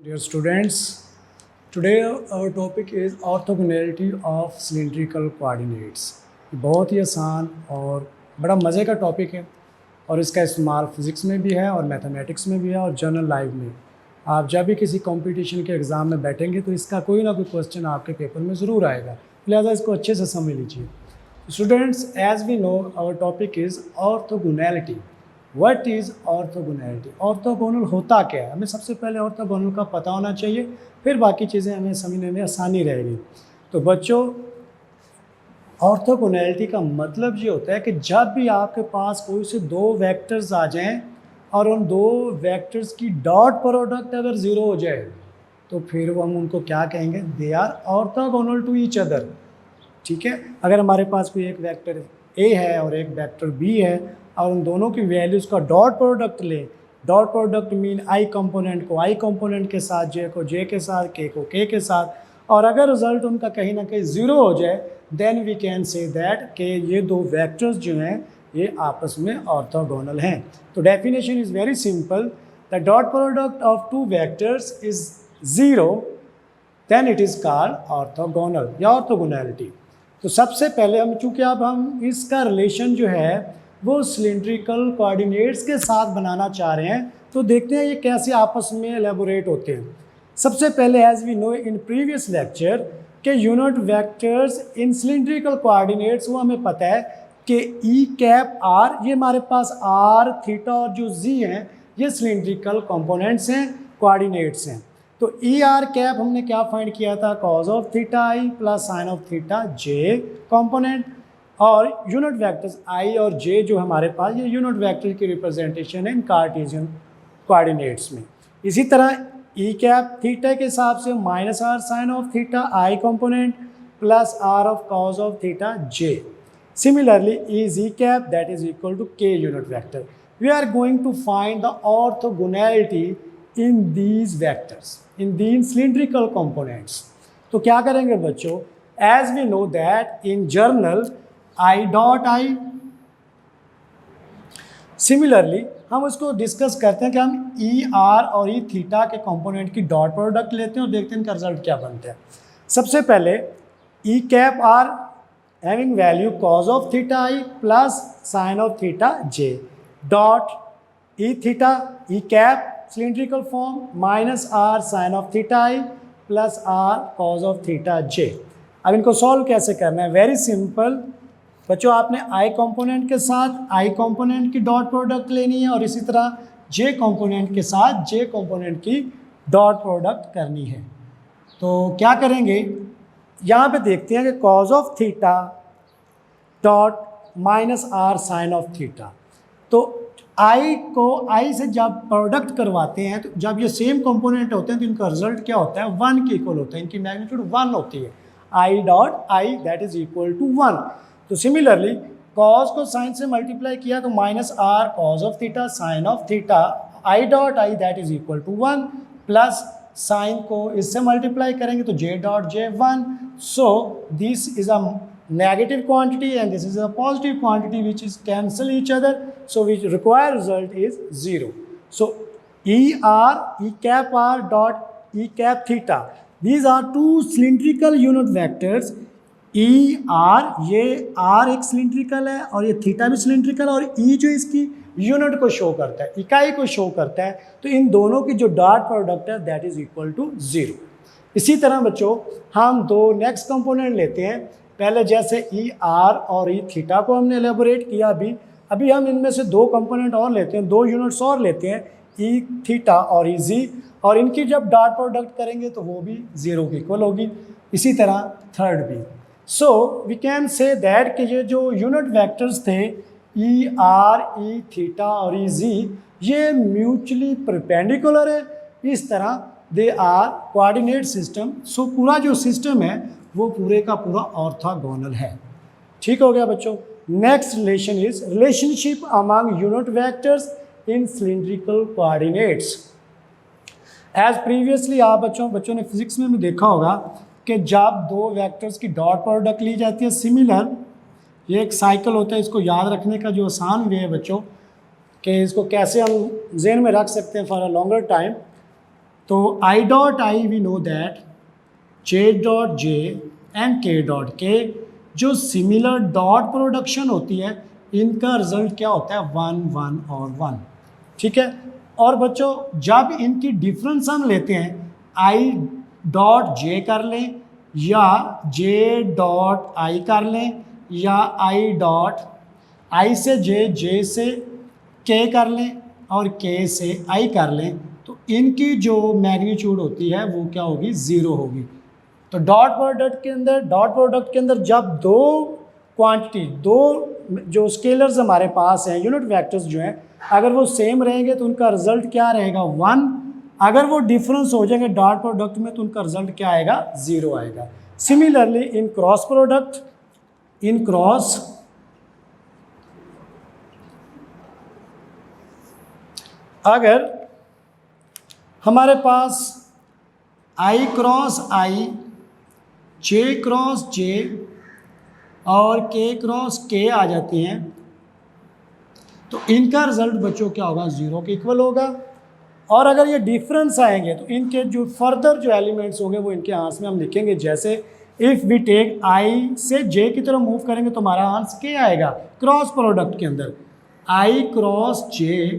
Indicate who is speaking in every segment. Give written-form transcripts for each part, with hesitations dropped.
Speaker 1: Dear students, today our topic is orthogonality of cylindrical coordinates। बहुत ही आसान और बड़ा मज़े का टॉपिक है और इसका इस्तेमाल फिज़िक्स में भी है और मैथमेटिक्स में भी है और जनरल लाइफ में। आप जब भी किसी कंपटीशन के एग्ज़ाम में बैठेंगे तो इसका कोई ना कोई क्वेश्चन आपके पेपर में ज़रूर आएगा, लिहाजा इसको अच्छे से समझ लीजिए। Students, as we know our topic is orthogonality. What is orthogonality? Orthogonal होता क्या है? हमें सबसे पहले ऑर्थोगोनल का पता होना चाहिए, फिर बाकी चीज़ें हमें समझने में आसानी रहेगी। तो बच्चों, ऑर्थोगोनैलिटी का मतलब ये होता है कि जब भी आपके पास कोई से दो वेक्टर्स आ जाएं और उन दो वेक्टर्स की डॉट प्रोडक्ट अगर ज़ीरो हो जाए तो फिर वो हम उनको क्या कहेंगे? They are orthogonal to each other. ठीक है, अगर हमारे पास कोई एक वेक्टर ए है और एक वेक्टर बी है और उन दोनों की वैल्यूज़ का डॉट प्रोडक्ट लें, dot product mean I component को आई कंपोनेंट के साथ, जे को जे के साथ, के को के के साथ, और अगर रिजल्ट उनका कहीं ना कहीं ज़ीरो हो जाए then we can say that कि ये दो वेक्टर्स जो हैं ये आपस में ऑर्थोगोनल हैं। तो definition is very simple, the dot product of two vectors is zero then it is called orthogonal या ऑर्थोगोनैलिटी। तो सबसे पहले चूँकि अब हम इसका रिलेशन जो है वो सिलिंड्रिकल कोऑर्डिनेट्स के साथ बनाना चाह रहे हैं, तो देखते हैं ये कैसे आपस में एलेबोरेट होते हैं। सबसे पहले as we know in previous lecture के unit vectors in cylindrical coordinates, वो हमें पता है कि ई कैप आर, ये हमारे पास आर थीटा और जो जी हैं ये सिलिंड्रिकल कंपोनेंट्स हैं, कोऑर्डिनेट्स हैं। तो ई आर कैप हमने क्या फाइंड किया था? Cause of theta i plus sine of theta J component, और यूनिट वेक्टर्स आई और जे जो हमारे पास ये यूनिट वेक्टर की रिप्रेजेंटेशन है इन कार्टेशियन कोऑर्डिनेट्स में। इसी तरह ई कैप थीटा के हिसाब से minus r sine of theta i component plus r of cos of theta j. Similarly e z cap that is equal to k unit vector. We are going to find the orthogonality in these vectors, in these cylindrical components. तो क्या करेंगे बच्चों? As we know that in general i dot i, similarly हम उसको discuss करते हैं कि हम ई आर और ई थीटा के कंपोनेंट की डॉट प्रोडक्ट लेते हैं और देखते हैं इनका रिजल्ट क्या बनता है। सबसे पहले e cap r having value cos of theta i plus sine of theta j dot e theta e cap cylindrical form minus r sine of theta i plus r cos of theta j. अब इनको solve कैसे करना है? Very simple बच्चों, आपने आई component के साथ आई component की डॉट प्रोडक्ट लेनी है और इसी तरह जे कंपोनेंट के साथ जे कंपोनेंट की डॉट प्रोडक्ट करनी है। तो क्या करेंगे? यहाँ पे देखते हैं कि cos of theta dot minus r sine of theta. तो आई को आई से जब प्रोडक्ट करवाते हैं तो जब ये सेम कंपोनेंट होते हैं तो इनका रिजल्ट क्या होता है? 1 के इक्वल होता है, इनकी मैग्नीट्यूड 1 होती है। I dot i that is equal to 1। तो सिमिलरली कॉज को साइन से मल्टीप्लाई किया तो minus r cos of theta sine of theta i dot i that is equal to 1 plus sine को इससे मल्टीप्लाई करेंगे तो j dot j 1। So this is a negative quantity and this is a positive quantity which is cancel each other, so which required result is 0. So E cap r dot E cap theta, these are two cylindrical unit vectors। E r, ये r एक cylindrical है और ये theta भी cylindrical, और E जो इसकी unit को शो करता है, इकाई को शो करता है, तो इन दोनों की जो डॉट प्रोडक्ट है दैट इज इक्वल टू 0। इसी तरह बच्चों हम दो नेक्स्ट कंपोनेंट लेते हैं। पहले जैसे ई आर और ई थीटा को हमने एलेबोरेट किया, अभी हम इनमें से दो कंपोनेंट और लेते हैं, दो यूनिट्स और लेते हैं, ई थीटा और ई जी, और इनकी जब डॉट प्रोडक्ट करेंगे तो वो भी 0 के इक्वल होगी। इसी तरह थर्ड भी। So we can say that कि ये जो यूनिट वेक्टर्स थे ई आर ई थीटा और ई जी ये म्यूचुअली परपेंडिकुलर है। इस तरह दे आर कोऑर्डिनेट सिस्टम। सो पूरा जो सिस्टम है वो पूरे का पूरा ऑर्थोगोनल है। ठीक हो गया बच्चों। Next relation is relationship among unit vectors in cylindrical coordinates. As previously आप बच्चों ने फिजिक्स में भी देखा होगा कि जब दो वेक्टर्स की डॉट प्रोडक्ट ली जाती है, सिमिलर ये एक साइकिल होता है, इसको याद रखने का जो आसान वे है बच्चों कि इसको कैसे हम जेहन में रख सकते हैं फॉर अ लॉन्गर टाइम। तो i dot i we know that j dot j and k dot k जो सिमिलर डॉट प्रोडक्शन होती है इनका रिजल्ट क्या होता है 1 1 और 1। ठीक है। और बच्चों जब इनकी डिफरेंस हम लेते हैं आई डॉट जे कर लें या जे डॉट आई कर लें या आई डॉट आई से जे से के कर लें और के से आई कर लें, तो इनकी जो मैग्नीट्यूड होती है वो क्या होगी 0 होगी। तो डॉट प्रोडक्ट के अंदर जब दो क्वांटिटी, दो जो स्केलर्स हमारे पास हैं, यूनिट वेक्टर्स जो हैं, अगर वो सेम रहेंगे तो उनका रिजल्ट क्या रहेगा 1। अगर वो डिफरेंस हो जाएंगे डॉट प्रोडक्ट में तो उनका रिजल्ट क्या आएगा 0 आएगा। Similarly in cross product, in cross अगर हमारे पास आई क्रॉस आई, जे क्रॉस जे और के क्रॉस के आ जाती हैं तो इनका रिजल्ट बच्चों क्या होगा 0 के इक्वल होगा। और अगर ये डिफरेंस आएंगे तो इनके जो फर्दर जो एलिमेंट्स होंगे वो इनके आंसर में हम लिखेंगे। जैसे इफ़ वी टेक आई से जे की तरफ मूव करेंगे तो हमारा आंसर के आएगा क्रॉस प्रोडक्ट के अंदर i cross j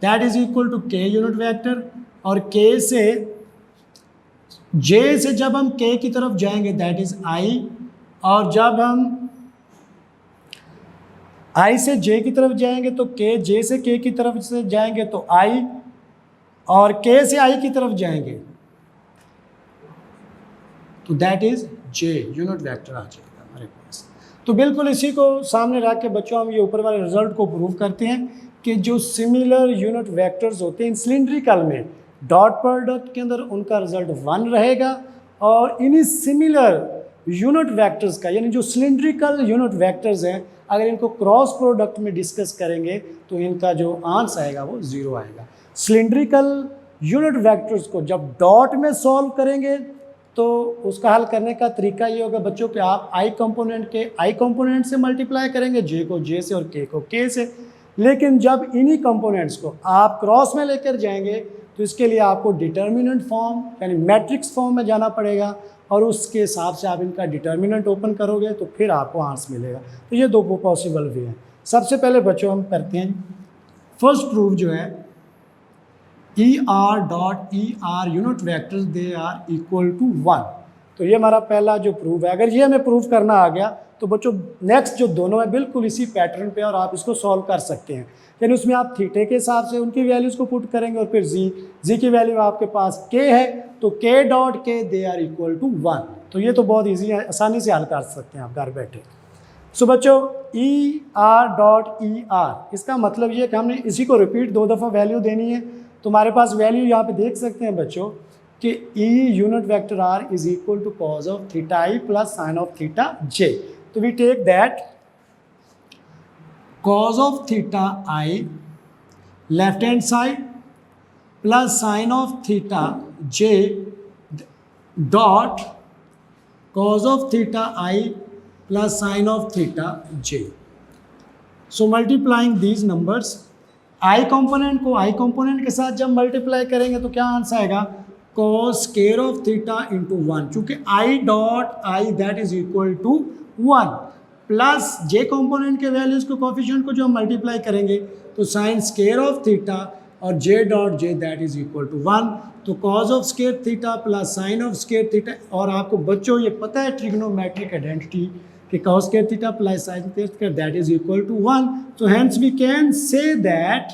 Speaker 1: that is equal to k unit vector, और के से जे से जब हम के की तरफ जाएंगे दैट इज आई, और जब हम आई से जे की तरफ जाएंगे तो के, जे से के की तरफ से जाएंगे तो आई, और के से आई की तरफ जाएंगे तो that is j unit vector आ जाएगा हमारे पास। तो बिल्कुल इसी को सामने रख के बच्चों हम ये ऊपर वाले रिजल्ट को प्रूव करते हैं कि जो सिमिलर यूनिट वेक्टर्स होते हैं इन सिलिंड्रिकल में डॉट प्रोडक्ट के अंदर उनका रिजल्ट 1 रहेगा, और इन्हीं सिमिलर यूनिट वेक्टर्स का यानी जो सिलिंड्रिकल यूनिट वेक्टर्स हैं अगर इनको क्रॉस प्रोडक्ट में डिस्कस करेंगे तो इनका जो आंसर आएगा वो 0 आएगा। सिलिंड्रिकल यूनिट वेक्टर्स को जब डॉट में सॉल्व करेंगे तो उसका हल करने का तरीका ये होगा बच्चों कि आप आई कंपोनेंट से मल्टीप्लाई करेंगे, जे को जे से और के को के से। लेकिन जब इन्हीं कंपोनेंट्स को आप क्रॉस में लेकर जाएंगे तो इसके लिए आपको डिटर्मिनेंट फॉर्म यानी मैट्रिक्स फॉर्म में जाना पड़ेगा, और उसके हिसाब से आप इनका डिटर्मिनेंट ओपन करोगे तो फिर आपको आंसर मिलेगा। तो ये दो पॉसिबल वे हैं। सबसे पहले बच्चों हम करते हैं फर्स्ट प्रूफ जो है e r dot e r unit vectors they are equal to 1। तो ये हमारा पहला जो प्रूफ है। अगर ये हमें प्रूफ करना आ गया तो बच्चों नेक्स्ट जो दोनों है बिल्कुल इसी पैटर्न पे और आप इसको सॉल्व कर सकते हैं। यानी उसमें आप थीटे के हिसाब से उनकी वैल्यूज़ को पुट करेंगे और फिर जी की वैल्यू आपके पास के है तो के डॉट के दे आर इक्वल टू 1। तो ये तो बहुत ईजी है, आसानी से हल कर सकते हैं आप घर बैठे। सो बच्चों ई आर डॉट ई आर इसका मतलब ये कि हमने इसी को रिपीट 2 दफ़ा वैल्यू देनी है। तो हमारे पास वैल्यू यहाँ पे देख सकते हैं बच्चों कि e unit vector r is equal to cos of theta i plus sine of theta j. तो we take that cos of theta I left hand side plus sin of theta j dot cos of theta I plus sin of theta j. So multiplying these numbers, I component को I component के साथ जब multiply करेंगे तो क्या answer आएगा cos square of theta into 1, चूँकि I dot I that is equal to 1 plus J component के वैल्यूज़ को कोफिशिएंट को जो हम मल्टीप्लाई करेंगे तो साइन स्केयर ऑफ थीटा और j dot j that is equal to 1। तो cos of square theta plus sine of square theta, और आपको बच्चों ये पता है ट्रिग्नोमेट्रिक आइडेंटिटी कि cos square theta plus sine square that is equal to 1। तो hence we can say that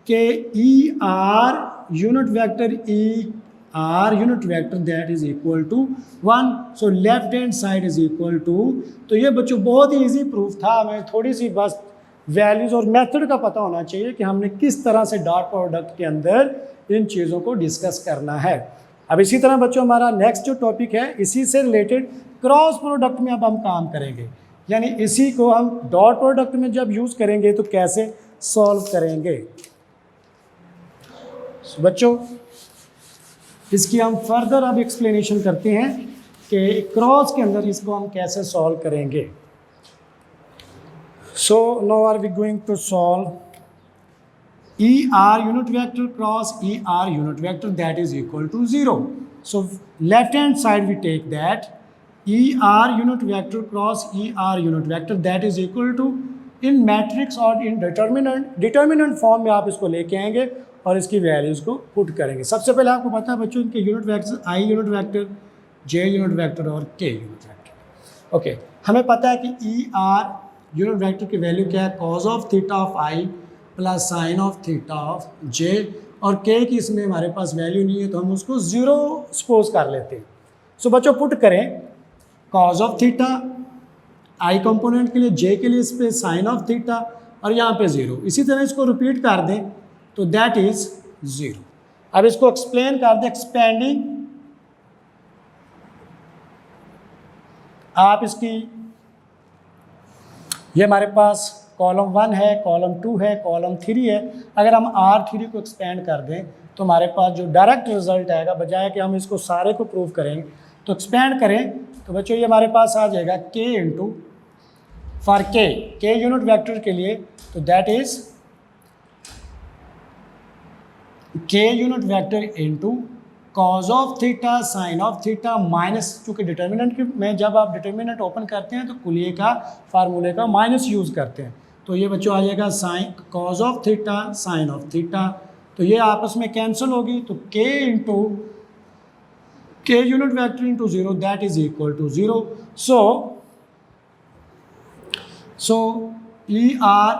Speaker 1: के e r unit vector e r unit vector that is equal to 1। So left hand side is equal to. तो ये बच्चों बहुत ही easy proof था। हमें थोड़ी सी बस वैल्यूज़ और मेथड का पता होना चाहिए कि हमने किस तरह से डॉट प्रोडक्ट के अंदर इन चीज़ों को डिस्कस करना है। अब इसी तरह बच्चों हमारा नेक्स्ट जो टॉपिक है इसी से रिलेटेड क्रॉस प्रोडक्ट में अब हम काम करेंगे, यानी इसी को हम डॉट प्रोडक्ट में जब यूज़ करेंगे तो कैसे सॉल्व करेंगे। बच्चों इसकी हम फर्दर अब एक्सप्लेनेशन करते हैं कि क्रॉस के अंदर इसको हम कैसे सॉल्व करेंगे। So now are we going to solve ER unit vector cross ER unit vector, that is equal to 0. So left hand side we take that ER unit vector cross ER unit vector, that is equal to in matrix और इन determinant form में आप इसको लेके आएंगे और इसकी values को put करेंगे। सबसे पहले आपको पता है बच्चों इनके unit vector I unit vector, J unit vector और K यूनिट वेक्टर। ओके, हमें पता है कि ER यूनिट वेक्टर की वैल्यू क्या है, cause of theta of I plus sine of theta of J, और K की इसमें हमारे पास वैल्यू नहीं है तो हम उसको 0 सपोज कर लेते हैं। सो बच्चों पुट करें cause of theta I component के लिए, J के लिए इस पर साइन ऑफ थीटा और यहाँ पे 0। इसी तरह इसको रिपीट कर दें तो दैट इज 0। अब इसको एक्सप्लेन कर दें एक्सपेंडिंग, आप इसकी ये हमारे पास कॉलम 1 है, कॉलम 2 है, कॉलम 3 है। अगर हम R3 को एक्सपेंड कर दें तो हमारे पास जो डायरेक्ट रिजल्ट आएगा, बजाय कि हम इसको सारे को प्रूव करेंगे तो एक्सपेंड करें तो बच्चों ये हमारे पास आ जाएगा K into for K unit vector के लिए, तो that is K unit vector into cos of theta sine of theta minus, चूँकि डिटर्मिनेंट में जब आप डिटर्मिनेंट ओपन करते हैं तो कुलिए का फार्मूले का माइनस यूज़ करते हैं, तो ये बच्चों आ जाएगा sign cause of theta sine of theta, तो ये आपस में कैंसिल होगी तो K into K unit vector into 0, that is equal to 0. So ER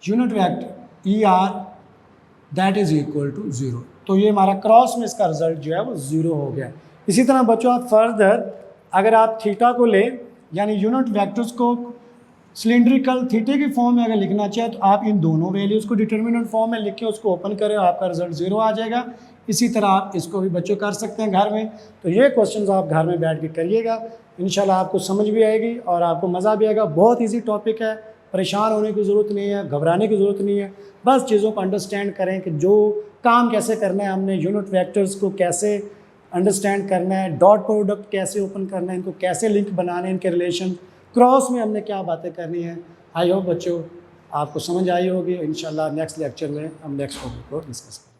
Speaker 1: unit vector ER that is equal to 0. तो ये हमारा क्रॉस में इसका रिजल्ट जो है वो 0 हो गया। इसी तरह बच्चों आप फर्दर अगर आप थीटा को ले यानी यूनिट वेक्टर्स को सिलेंड्रिकल थीटे की फॉर्म में अगर लिखना चाहे तो आप इन दोनों वैल्यूज़ को डिटर्मिनेंट फॉर्म में लिख के उसको ओपन करें और आपका रिजल्ट 0 आ जाएगा। इसी तरह आप इसको भी बच्चों कर सकते हैं घर में। तो ये क्वेश्चंस आप घर में बैठ के करिएगा, इंशाल्लाह आपको समझ भी आएगी और आपको मज़ा भी आएगा। बहुत इजी टॉपिक है, परेशान होने की ज़रूरत नहीं है, घबराने की ज़रूरत नहीं है, बस चीज़ों को अंडरस्टैंड करें कि जो काम कैसे करना है, हमने यूनिट वेक्टर्स को कैसे अंडरस्टैंड करना है, डॉट प्रोडक्ट कैसे ओपन करना है, इनको कैसे लिंक बनाने हैं, इनके रिलेशन, क्रॉस में हमने क्या बातें करनी है। आई होप बच्चों आपको समझ आई होगी। इंशाल्लाह नेक्स्ट लेक्चर में हम नेक्स्ट टॉपिक को डिस्कस करेंगे।